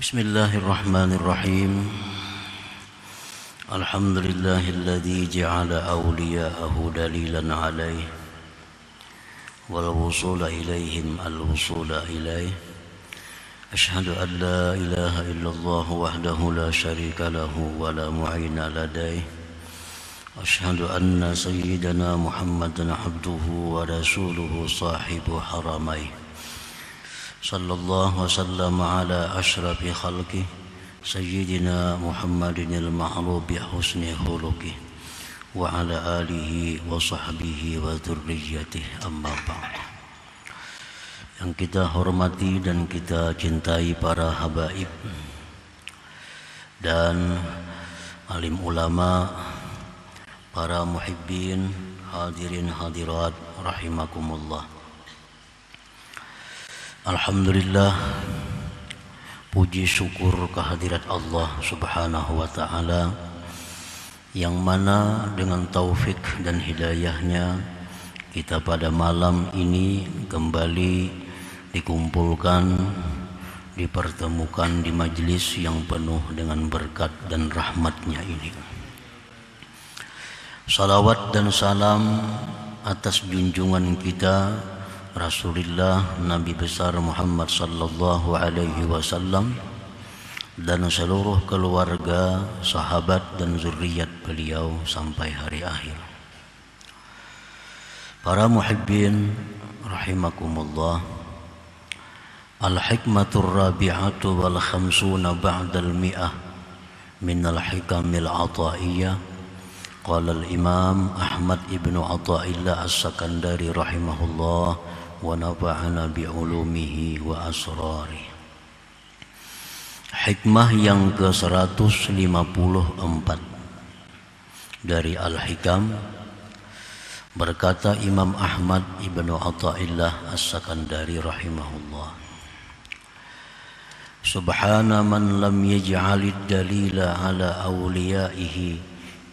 Bismillahirrahmanirrahim. Alhamdulillahilladzi ja'ala awliya'ahu dalilan 'alaihi wal wusula ilaihim al-wusula ilaihi. Asyhadu an la ilaha illallah wahdahu la syarika lahu wa la mu'ina ladaihi. Asyhadu anna sayyidana Muhammadan abduhu wa rasuluhu sahibu haramaihi. Sallallahu wasallam ala ashrafi khalqih Sayyidina Muhammadin al-ma'ruf bi husni khuluqih wa ala alihi wa sahbihi wa dhurriyyatihi amma ba'd. Yang kita hormati dan kita cintai para habaib dan alim ulama, para muhibbin, hadirin hadirat rahimakumullah. Alhamdulillah, puji syukur kehadirat Allah subhanahu wa ta'ala, yang mana dengan taufik dan hidayahnya kita pada malam ini kembali dikumpulkan, dipertemukan di majlis yang penuh dengan berkat dan rahmatnya ini. Salawat dan salam atas junjungan kita Rasulullah Nabi besar Muhammad sallallahu alaihi wasallam dan seluruh keluarga, sahabat dan zuriat beliau sampai hari akhir. Para muhibbin rahimakumullah, al-hikmatur rabi'atu wal khamsuna ba'dal mi'ah minal hikamil ata'iyyah. Qala al-imam Ahmad ibnu Athaillah as-Sakandari rahimahullah wa nafa'ana bi'ulumihi wa asrari. Hikmah yang ke-154 dari Al-Hikam, berkata Imam Ahmad ibnu Athaillah as-Sakandari rahimahullah, Subhana man lam yaj'alid dalila ala awliyaihi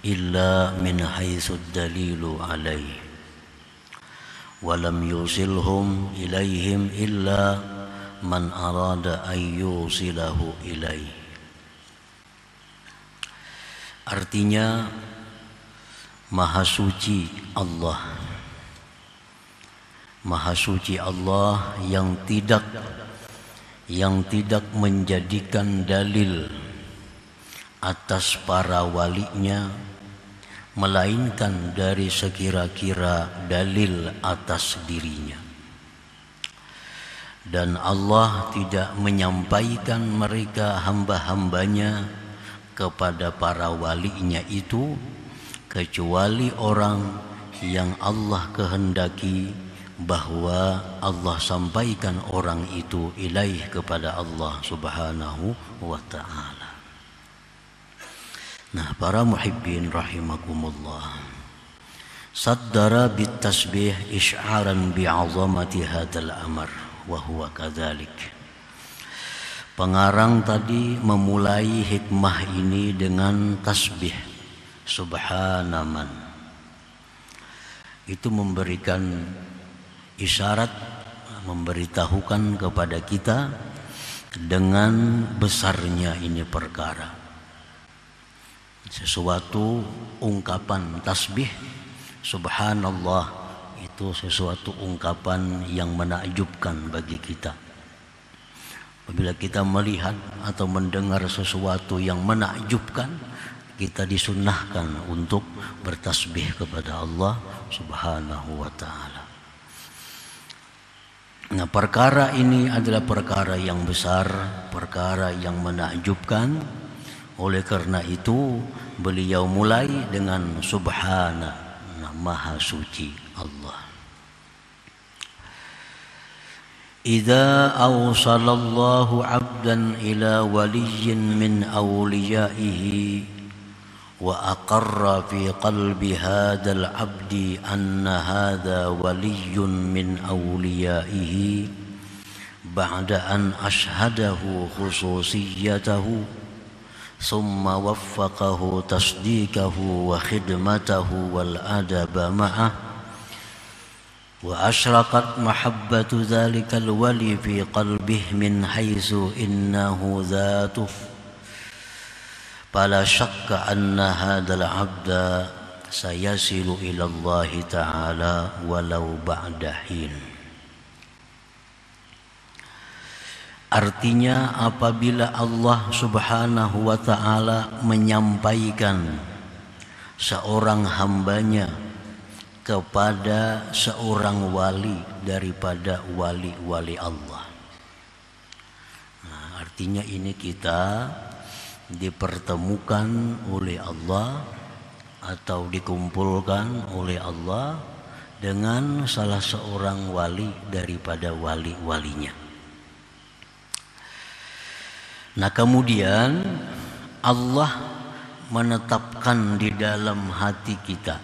illa min haitsu dalilu alaihi walam yusilhum ilaihim illa man arada an yusilahu ilaih. Artinya, Maha Suci Allah, Maha Suci Allah yang tidak menjadikan dalil atas para walinya melainkan dari sekira-kira dalil atas dirinya. Dan Allah tidak menyampaikan mereka hamba-hambanya kepada para walinya itu kecuali orang yang Allah kehendaki bahwa Allah sampaikan orang itu ilaih kepada Allah subhanahu wa ta'ala. Nah, para muhibbin rahimakumullah, saddara bitasbih isy'aran bi'azamati hadzal amr wa huwa kadzalik. Pengarang tadi memulai hikmah ini dengan tasbih subhanaman. Itu memberikan isyarat, memberitahukan kepada kita dengan besarnya ini perkara. Sesuatu ungkapan tasbih subhanallah itu sesuatu ungkapan yang menakjubkan bagi kita. Apabila kita melihat atau mendengar sesuatu yang menakjubkan, kita disunnahkan untuk bertasbih kepada Allah subhanahu wa ta'ala. Nah, perkara ini adalah perkara yang besar, perkara yang menakjubkan. Oleh karena itu beliau mulai dengan subhana, Maha Suci Allah. Idza awsalallahu 'abdan ila waliyyin min awliyaihi wa aqarra fi qalbi hadzal 'abdi anna hadza waliyyun min awliyaihi ba'da an ashhadahu khususiyatahu ثم وفقه تصديقه وخدمته والأدب معه wa asyraqat mahabbatu dzalikal wali fi qalbihi min haitsu innahu dzatuh fala syakka anna hadzal 'abda sayasilu ila Allah ta'ala walau ba'da hin. Artinya apabila Allah Subhanahu wa ta'ala menyampaikan seorang hambanya kepada seorang wali daripada wali-wali Allah. Nah, artinya ini kita dipertemukan oleh Allah atau dikumpulkan oleh Allah dengan salah seorang wali daripada wali-walinya. Nah, kemudian Allah menetapkan di dalam hati kita.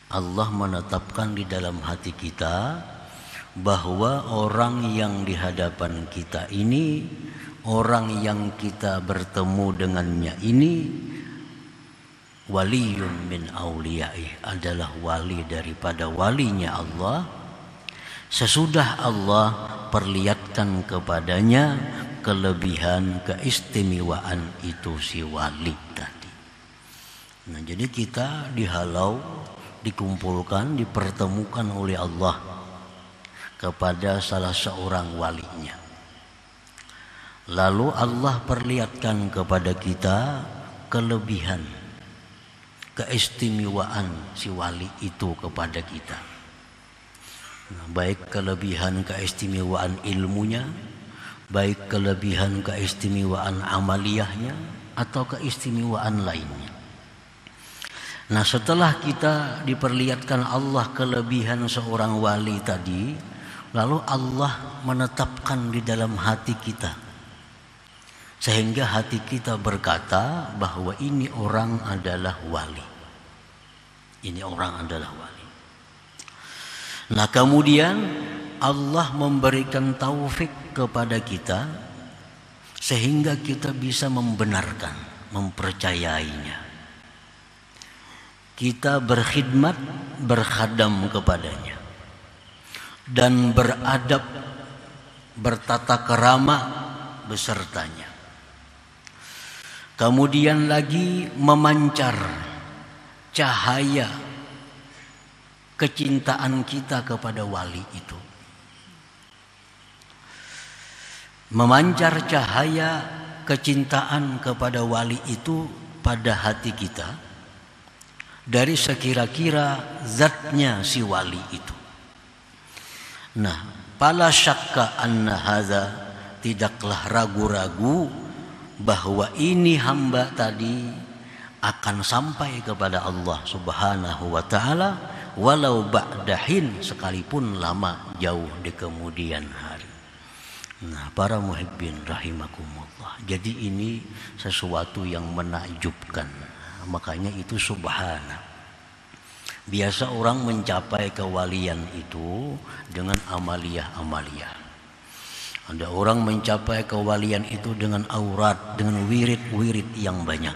Allah menetapkan di dalam hati kita bahwa orang yang di hadapan kita ini, orang yang kita bertemu dengannya ini waliyun min auliyaih, adalah wali daripada walinya Allah. Sesudah Allah perlihatkan kepadanya kelebihan keistimewaan itu si wali tadi. Nah, jadi kita dihalau, dikumpulkan, dipertemukan oleh Allah kepada salah seorang walinya. Lalu Allah perlihatkan kepada kita kelebihan keistimewaan si wali itu kepada kita. Nah, baik kelebihan keistimewaan ilmunya, baik kelebihan keistimewaan amaliyahnya, atau keistimewaan lainnya. Nah, setelah kita diperlihatkan Allah kelebihan seorang wali tadi, lalu Allah menetapkan di dalam hati kita, sehingga hati kita berkata bahwa ini orang adalah wali. Ini orang adalah wali. Nah, kemudian Allah memberikan taufik kepada kita sehingga kita bisa membenarkan, mempercayainya. Kita berkhidmat, berkhadam kepadanya, dan beradab, bertata kerama besertanya. Kemudian lagi memancar cahaya kecintaan kita kepada wali itu. Memancar cahaya kecintaan kepada wali itu pada hati kita dari sekira-kira zatnya si wali itu. Nah, fala syakka anna hadza, tidaklah ragu-ragu bahwa ini hamba tadi akan sampai kepada Allah Subhanahu wa ta'ala walau ba'dahin, sekalipun lama jauh di kemudian hari. Nah, para muhibbin rahimakumullah, jadi ini sesuatu yang menakjubkan. Makanya itu subhana. Biasa orang mencapai kewalian itu dengan amaliyah-amaliyah. Ada orang mencapai kewalian itu dengan aurat, dengan wirid-wirid yang banyak,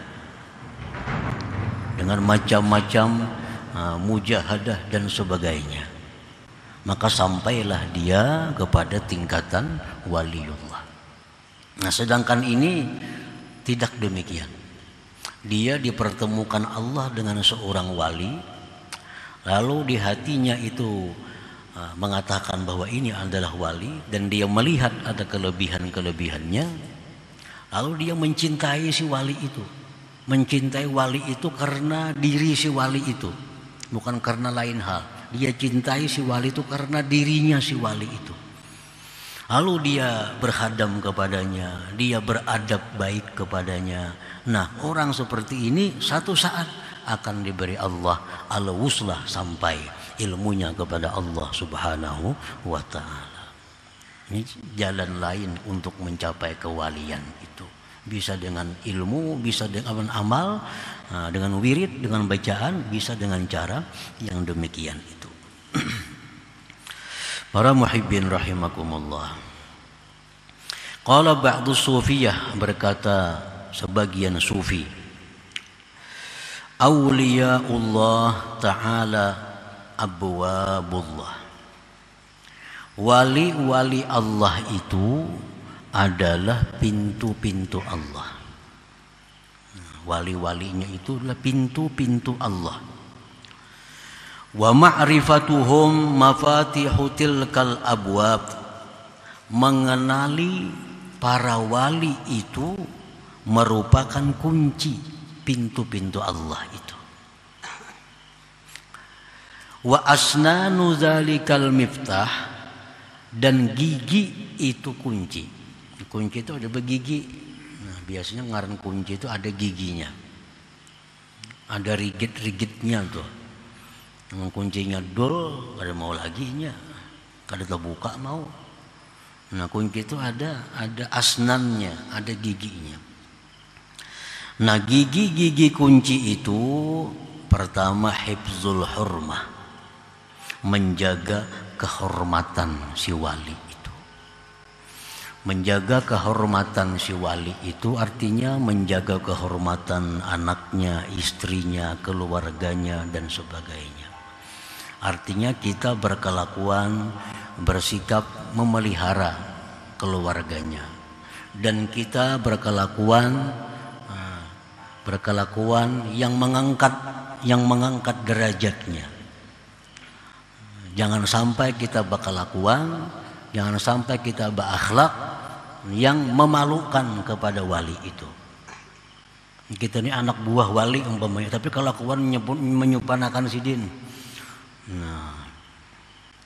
dengan macam-macam mujahadah dan sebagainya. Maka sampailah dia kepada tingkatan waliullah. Nah, sedangkan ini tidak demikian. Dia dipertemukan Allah dengan seorang wali, lalu di hatinya itu mengatakan bahwa ini adalah wali, dan dia melihat ada kelebihan-kelebihannya, lalu dia mencintai si wali itu. Mencintai wali itu karena diri si wali itu, bukan karena lain hal. Dia cintai si wali itu karena dirinya si wali itu. Lalu dia berkhadam kepadanya, dia beradab baik kepadanya. Nah, orang seperti ini satu saat akan diberi Allah al-wuslah sampai ilmunya kepada Allah Subhanahu wa ta'ala. Ini jalan lain untuk mencapai kewalian itu. Bisa dengan ilmu, bisa dengan amal, dengan wirid, dengan bacaan, bisa dengan cara yang demikian itu. Para muhibbin rahimakumullah. Qala ba'du sufiyah, berkata sebagian sufi, Auliyaullah ta'ala abwabullah. Wali-wali Allah itu adalah pintu-pintu Allah. Wali-walinya itu adalah pintu-pintu Allah. Wa ma'rifatuhum mafatihu tilkal abwab. Mengenali para wali itu merupakan kunci pintu-pintu Allah itu. Wa asnanu zalikal miftah, dan gigi itu kunci. Kunci itu ada begigi. Nah, biasanya ngaran kunci itu ada giginya. Ada rigit-rigitnya tuh. Kuncinya dol, kada mau laginya. Kada terbuka mau. Nah, kunci itu ada asnannya, ada giginya. Nah, gigi-gigi kunci itu pertama hifzul hurmah. Menjaga kehormatan si wali itu. Menjaga kehormatan si wali itu artinya menjaga kehormatan anaknya, istrinya, keluarganya dan sebagainya. Artinya kita berkelakuan, bersikap memelihara keluarganya, dan kita berkelakuan yang mengangkat derajatnya. Jangan sampai kita berkelakuan, jangan sampai kita berakhlak yang memalukan kepada wali itu. Kita ini anak buah wali umpamanya, tapi kelakuan menyupanakan sidin. Nah,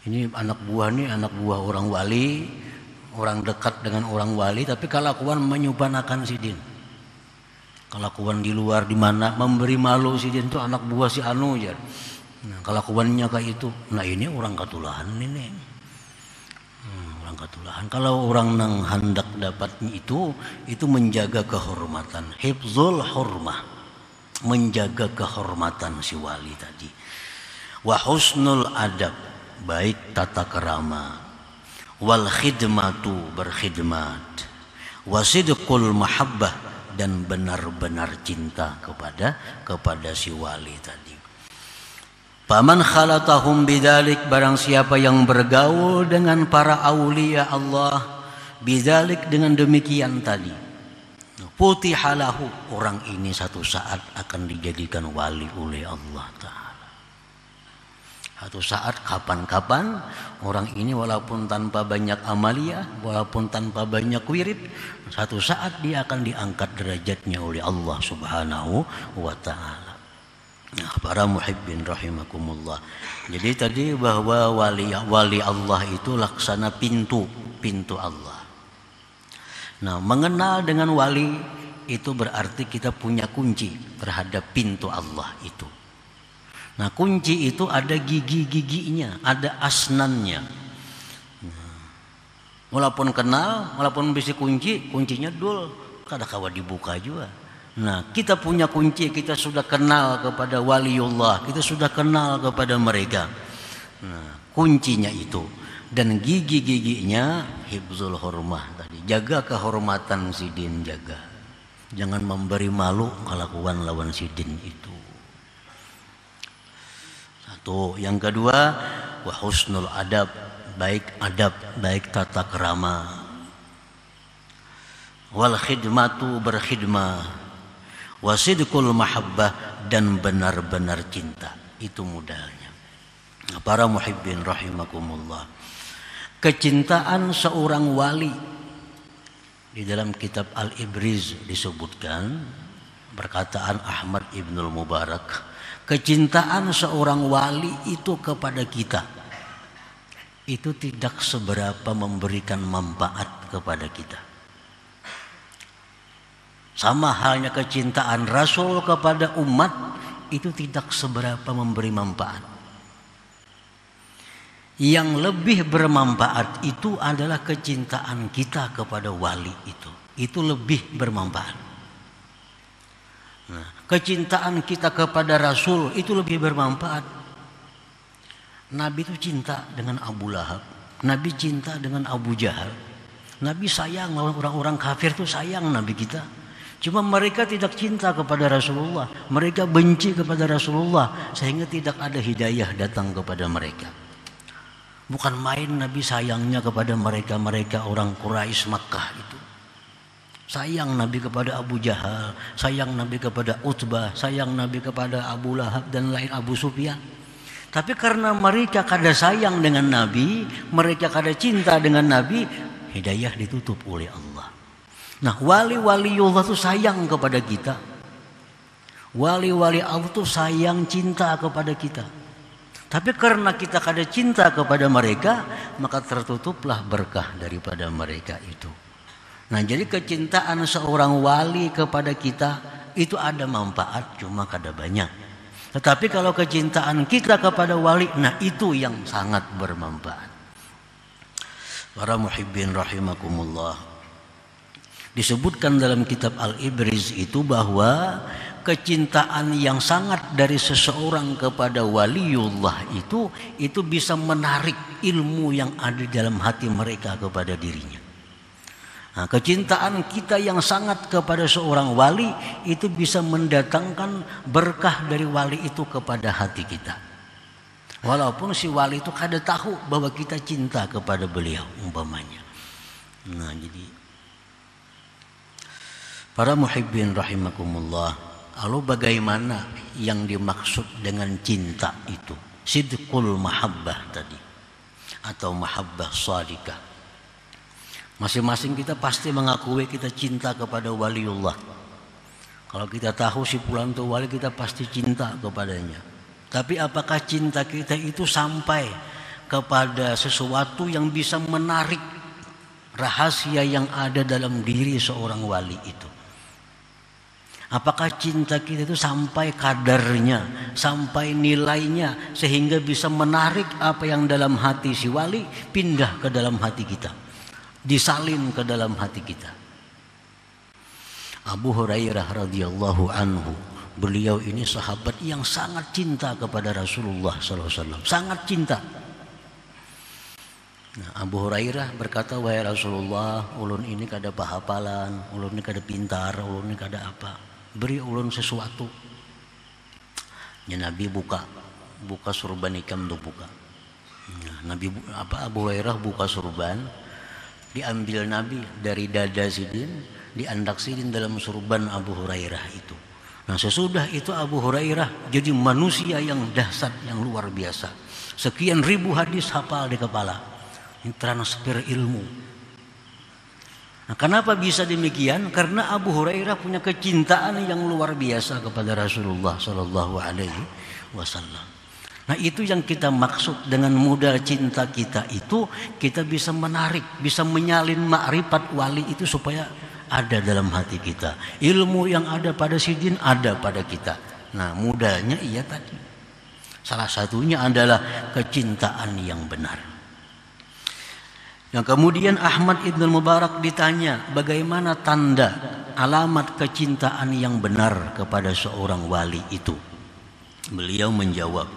ini anak buah orang wali, orang dekat dengan orang wali, tapi kelakuan menyupanakan sidin. Kelakuan di luar di mana memberi malu sidin itu anak buah si anu ya. Nah, kelakuannya kayak itu. Nah, ini orang katulahan ini. Orang katulahan. Kalau orang nang hendak dapatnya itu menjaga kehormatan. Hifzul hurmah. Menjaga kehormatan si wali tadi. Wa husnul adab. Baik tata kerama. Wal khidmatu, berkhidmat. Wasidqul mahabbah, dan benar-benar cinta kepada si wali tadi. Paman khalatahum bidzalik, barang siapa yang bergaul dengan para aulia Allah bidzalik, dengan demikian tadi, futihalahu, orang ini satu saat akan dijadikan wali oleh Allah Ta'ala. Satu saat, kapan-kapan orang ini walaupun tanpa banyak amalia, walaupun tanpa banyak wirid, satu saat dia akan diangkat derajatnya oleh Allah Subhanahu wa Ta'ala. Nah, para muhibbin rahimakumullah. Jadi tadi bahwa wali Allah itu laksana pintu Allah. Nah, mengenal dengan wali itu berarti kita punya kunci terhadap pintu Allah itu. Nah, kunci itu ada gigi-giginya, ada asnannya. Nah, walaupun kenal, walaupun bisa kuncinya dul, kada kawa dibuka juga. Nah, kita punya kunci, kita sudah kenal kepada waliullah, kita sudah kenal kepada mereka. Nah, kuncinya itu, dan gigi-giginya hifzul hurmah tadi, jaga kehormatan sidin, jaga. Jangan memberi malu kelakuan lawan sidin itu. Satu, yang kedua, wa husnul adab, baik tata kerama. Wal khidmatu, berkhidmah. Wasidqul mahabbah, dan benar-benar cinta. Itu modalnya. Para muhibbin rahimakumullah. Kecintaan seorang wali, di dalam kitab Al-Ibriz disebutkan, perkataan Ahmad Ibnul Mubarak, kecintaan seorang wali itu kepada kita itu tidak seberapa memberikan manfaat kepada kita. Sama halnya kecintaan Rasul kepada umat itu tidak seberapa memberi manfaat. Yang lebih bermanfaat itu adalah kecintaan kita kepada wali itu. Itu lebih bermanfaat. Nah, kecintaan kita kepada Rasul itu lebih bermanfaat. Nabi itu cinta dengan Abu Lahab. Nabi cinta dengan Abu Jahal. Nabi sayang lawan orang-orang kafir itu, sayang Nabi kita. Cuma mereka tidak cinta kepada Rasulullah, mereka benci kepada Rasulullah, sehingga tidak ada hidayah datang kepada mereka. Bukan main Nabi sayangnya kepada mereka orang Quraisy Makkah itu. Sayang Nabi kepada Abu Jahal, sayang Nabi kepada Utbah, sayang Nabi kepada Abu Lahab dan lain Abu Sufyan. Tapi karena mereka kada sayang dengan Nabi, mereka kada cinta dengan Nabi, hidayah ditutup oleh Allah. Nah, wali-waliullah itu sayang kepada kita. Wali-wali Allah itu sayang, cinta kepada kita. Tapi karena kita kada cinta kepada mereka, maka tertutuplah berkah daripada mereka itu. Nah, jadi kecintaan seorang wali kepada kita itu ada manfaat, cuma kada banyak. Tetapi kalau kecintaan kita kepada wali, nah itu yang sangat bermanfaat. Para muhibbin rahimakumullah. Disebutkan dalam kitab Al-Ibriz itu bahwa kecintaan yang sangat dari seseorang kepada waliullah itu bisa menarik ilmu yang ada dalam hati mereka kepada dirinya. Nah, kecintaan kita yang sangat kepada seorang wali itu bisa mendatangkan berkah dari wali itu kepada hati kita. Walaupun si wali itu kada tahu bahwa kita cinta kepada beliau umpamanya. Nah, jadi para muhibbin rahimakumullah, lalu bagaimana yang dimaksud dengan cinta itu? Sidqul mahabbah tadi, atau mahabbah shadikah. Masing-masing kita pasti mengakui kita cinta kepada waliullah. Kalau kita tahu si fulan itu wali, kita pasti cinta kepadanya. Tapi apakah cinta kita itu sampai kepada sesuatu yang bisa menarik rahasia yang ada dalam diri seorang wali itu? Apakah cinta kita itu sampai kadarnya, sampai nilainya, sehingga bisa menarik apa yang dalam hati si wali pindah ke dalam hati kita, disalin ke dalam hati kita. Abu Hurairah radhiyallahu anhu, beliau ini sahabat yang sangat cinta kepada Rasulullah SAW, sangat cinta. Nah, Abu Hurairah berkata, wahai Rasulullah, ulun ini kada pahapalan, ulun ini kada pintar, ulun ini kada apa. Beri ulun sesuatu. Ya, Nabi buka surban ikam untuk buka. Nah, Abu Hurairah buka surban, diambil Nabi dari dada sidin, diandak sidin dalam surban Abu Hurairah itu. Nah, sesudah itu Abu Hurairah jadi manusia yang dahsyat, yang luar biasa. Sekian ribu hadis hafal di kepala. Ini transfer ilmu. Nah, kenapa bisa demikian? Karena Abu Hurairah punya kecintaan yang luar biasa kepada Rasulullah Sallallahu Alaihi Wasallam. Nah, itu yang kita maksud dengan modal cinta kita itu, kita bisa menarik, bisa menyalin makrifat wali itu supaya ada dalam hati kita. Ilmu yang ada pada sidin ada pada kita. Nah, modalnya iya tadi. Salah satunya adalah kecintaan yang benar. Yang kemudian Ahmad Ibn Mubarak ditanya, bagaimana tanda alamat kecintaan yang benar kepada seorang wali itu? Beliau menjawab,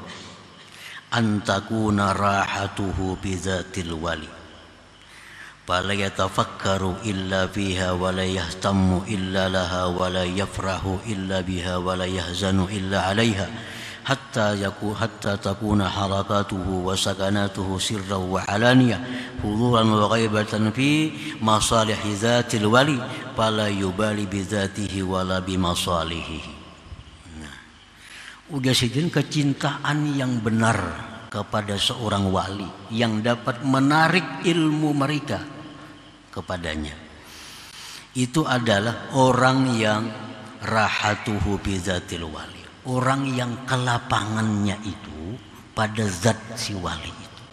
antakuna rahatuhu bizatil wali, fala yatafakkaru illa fiha wa la yahtammu illa laha wa la yafrahu illa biha wa la yahzanu illa alaiha hatta takuna harakatuhu wa sakanatuhu sirran wa alaniya huduran wa ghaibatan fi masalihi zatil wali fala yubali bi zatihi wala bi masalihi. Nah, udah sidin kecintaan yang benar kepada seorang wali yang dapat menarik ilmu mereka kepadanya itu adalah orang yang rahatuhu bi zatil wali, orang yang kelapangannya itu pada zat si wali itu.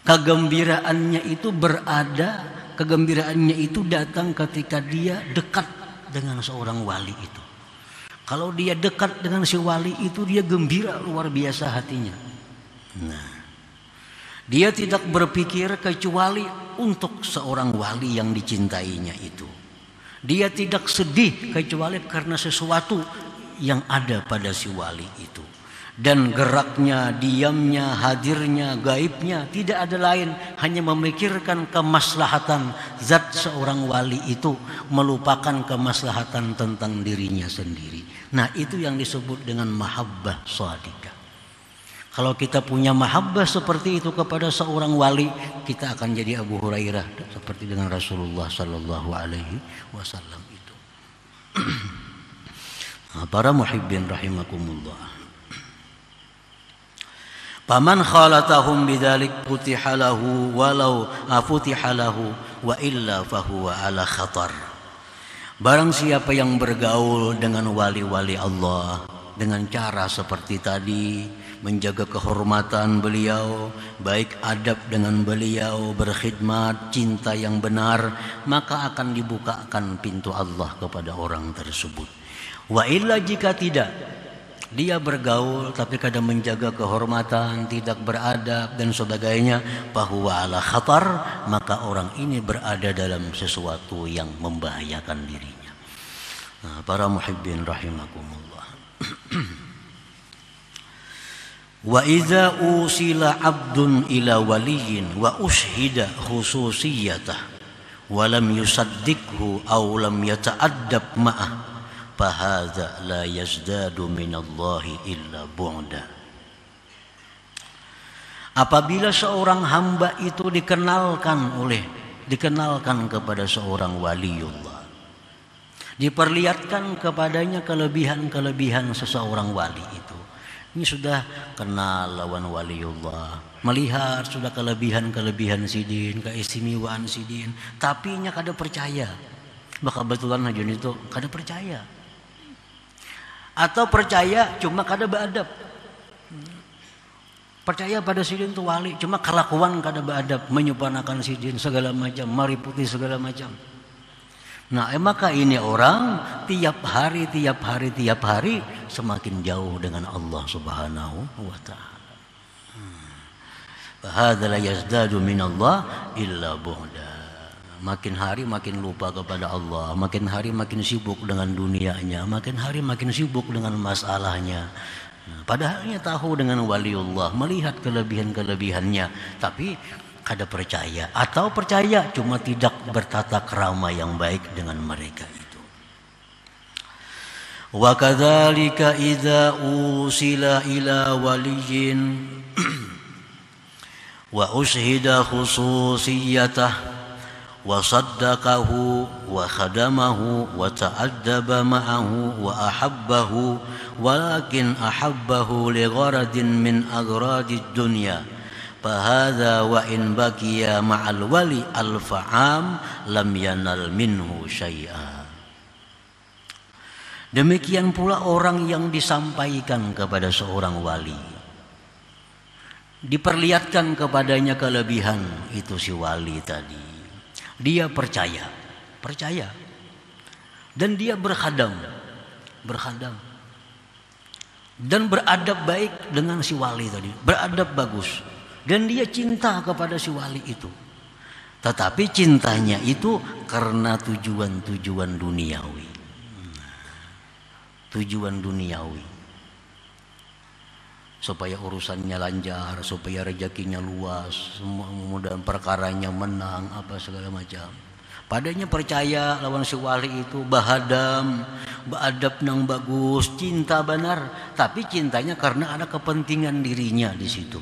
Kegembiraannya itu datang ketika dia dekat dengan seorang wali itu. Kalau dia dekat dengan si wali itu, dia gembira luar biasa hatinya. Nah, dia tidak berpikir kecuali untuk seorang wali yang dicintainya itu. Dia tidak sedih kecuali karena sesuatu yang ada pada si wali itu. Dan geraknya, diamnya, hadirnya, gaibnya tidak ada lain, hanya memikirkan kemaslahatan zat seorang wali itu, melupakan kemaslahatan tentang dirinya sendiri. Nah, itu yang disebut dengan mahabbah shadiqah. Kalau kita punya mahabbah seperti itu kepada seorang wali, kita akan jadi Abu Hurairah seperti dengan Rasulullah sallallahu alaihi wasallam itu. Para muhibbin rahimakumullah. Faman khalatahum bidzalik futiha lahu walau futiha lahu wa illa fahuwa ala khatar. Barang siapa yang bergaul dengan wali-wali Allah dengan cara seperti tadi, menjaga kehormatan beliau, baik adab dengan beliau, berkhidmat, cinta yang benar, maka akan dibukakan pintu Allah kepada orang tersebut. Wa illa jika tidak, dia bergaul tapi kadang menjaga kehormatan, tidak beradab dan sebagainya, bahwa ala khatar, maka orang ini berada dalam sesuatu yang membahayakan dirinya. Nah, para muhibbin rahimakumullah. Wa idza usila 'abdun ila waliyin wa ushhida khususiyatah wa lam yusaddiqhu aw lam yata'addab ma'ah fahadza la yazdadu minallahi illa bu'da. Apabila seorang hamba itu dikenalkan kepada seorang waliullah, diperlihatkan kepadanya kelebihan-kelebihan seseorang wali itu, ini sudah kenal lawan waliullah, melihat sudah kelebihan-kelebihan sidin, keistimewaan sidin, tapi nya kada percaya. Maka kebetulan hajun itu kada percaya. Atau percaya cuma kada beadab. Percaya pada sidin itu wali, cuma kelakuan kada beadab, menyupanakan sidin segala macam, mariputi segala macam. Nah, maka ini orang tiap hari semakin jauh dengan Allah Subhanahu wa taala. Fahadza la yazdadu minallah illa bu'da. Makin hari makin lupa kepada Allah, makin hari makin sibuk dengan dunianya, makin hari makin sibuk dengan masalahnya. Nah, padahalnya tahu dengan waliullah, melihat kelebihan-kelebihannya, tapi kada percaya, atau percaya cuma tidak bertata krama yang baik dengan mereka itu. Wa kadzalika idza usila ila waliyin wa ushhida khususiyatah wa saddaqahu wa khadamahu wa ta'addaba ma'ahu wa ahabbahu walakin ahabbahu li gharadin min agradid dunya fahadza wa in baqiya ma'al wali al-fa'am lam yanal minhu syai'a. Demikian pula orang yang disampaikan kepada seorang wali, diperlihatkan kepadanya kelebihan itu si wali tadi, dia percaya dan dia berkhadam dan beradab baik dengan si wali tadi, beradab bagus, dan dia cinta kepada si wali itu. Tetapi cintanya itu karena tujuan duniawi, supaya urusannya lancar, supaya rezekinya luas, semua mudah-mudahan perkaranya menang, apa segala macam. Padanya percaya lawan si wali itu bahadam, beadab nang bagus, cinta benar, tapi cintanya karena ada kepentingan dirinya di situ.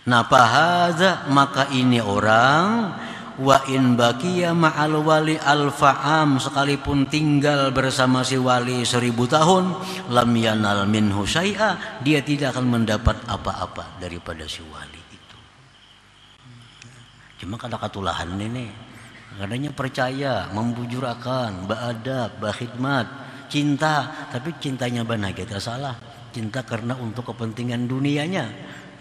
Nah, fahadza, maka ini orang wa in baqiya ma'al wali al-fa'am, sekalipun tinggal bersama si wali 1000 tahun, lam yanal minhu syai'a, dia tidak akan mendapat apa-apa daripada si wali itu. Cuma kada katulahan ini, kadanya percaya, membujurakan, beadab, berkhidmat, cinta, tapi cintanya benar kita salah, cinta karena untuk kepentingan dunianya.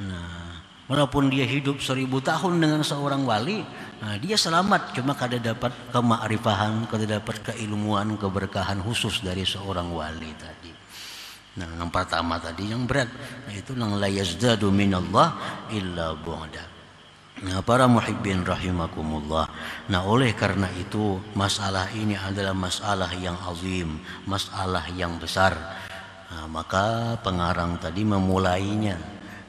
Nah, walaupun dia hidup 1000 tahun dengan seorang wali, nah, dia selamat, cuma kada dapat kema'rifahan, kada dapat keilmuan, keberkahan khusus dari seorang wali tadi. Nah, yang pertama tadi yang berat, nah itu nang la yazdadu minallah illa bu'da. Nah, para muhibbin rahimakumullah. Nah, oleh karena itu masalah ini adalah masalah yang azim, masalah yang besar. Nah, maka pengarang tadi memulainya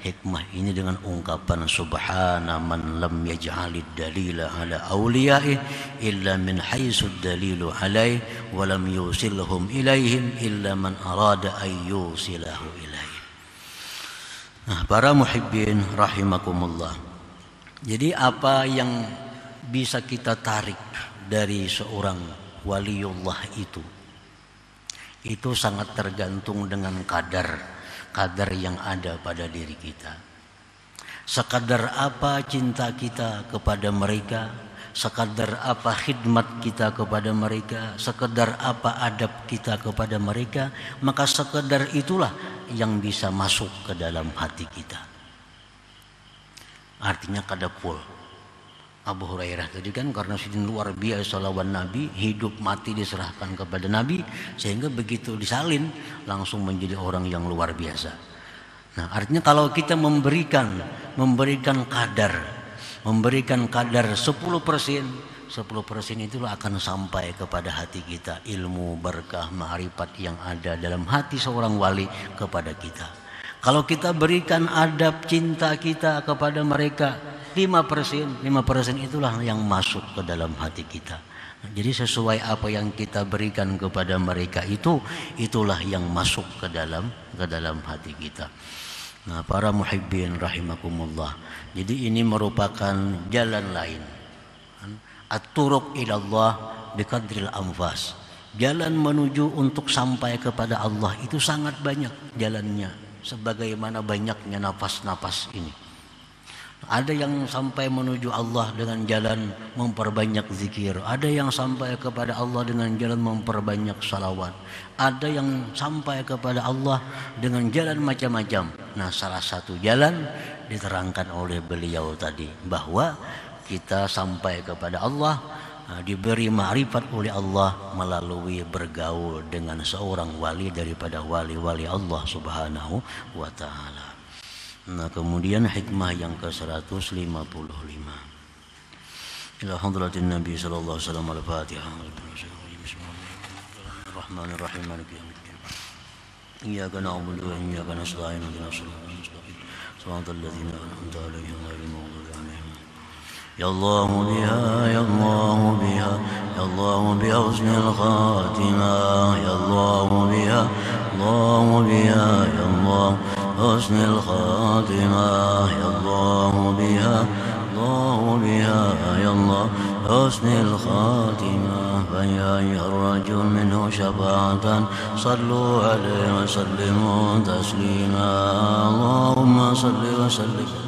hikmah ini dengan ungkapan subhana man lam yaj'alid dalila ala awliyaih illa min haitsu dalilu alaih wa lam yusilhum ilaihim illa man arada ay yusilahu ilaih. Nah, para muhibbin rahimakumullah. Jadi apa yang bisa kita tarik dari seorang waliullah itu sangat tergantung dengan kadar yang ada pada diri kita. Sekadar apa cinta kita kepada mereka, sekadar apa khidmat kita kepada mereka, sekadar apa adab kita kepada mereka, maka sekadar itulah yang bisa masuk ke dalam hati kita. Artinya kadapul. Abu Hurairah tadi kan karena sudah luar biasa lawan Nabi, hidup mati diserahkan kepada Nabi, sehingga begitu disalin langsung menjadi orang yang luar biasa. Nah, artinya kalau kita memberikan kadar 10%, 10% itulah akan sampai kepada hati kita ilmu, berkah, ma'rifat yang ada dalam hati seorang wali kepada kita. Kalau kita berikan adab cinta kita kepada mereka 5% itulah yang masuk ke dalam hati kita. Jadi sesuai apa yang kita berikan kepada mereka itulah yang masuk ke dalam hati kita. Nah, para muhibbin rahimakumullah. Jadi ini merupakan jalan lain. At-turuq ilallah biqadril anfas. Jalan menuju untuk sampai kepada Allah itu sangat banyak jalannya. Sebagaimana banyaknya nafas-nafas ini. Ada yang sampai menuju Allah dengan jalan memperbanyak zikir. Ada yang sampai kepada Allah dengan jalan memperbanyak salawat. Ada yang sampai kepada Allah dengan jalan macam-macam. Nah, salah satu jalan diterangkan oleh beliau tadi, bahwa kita sampai kepada Allah, diberi ma'rifat oleh Allah melalui bergaul dengan seorang wali daripada wali-wali Allah subhanahu wa ta'ala. Nah, kemudian hikmah yang ke-155. Ila hadratin Nabi sallallahu alaihi wasallam al-Fatihah. Bismillahirrahmanirrahim. Iyyaka na'budu wa iyyaka nasta'in. Ihdinas siratal ladzina an'amta 'alaihim ghairil maghdubi 'alaihim. Ya Allah biha, ya Allah biha, ya Allah biha husnul khatimah. Ya Allah biha, Allah biha, ya Allah husnul khatimah. Ya Allah biha, Allah biha, ya Allah husnul khatimah. Faya yarjun minhu syafa'atan sallu alaihi wa sallimu taslima. Allahumma salli wa sallim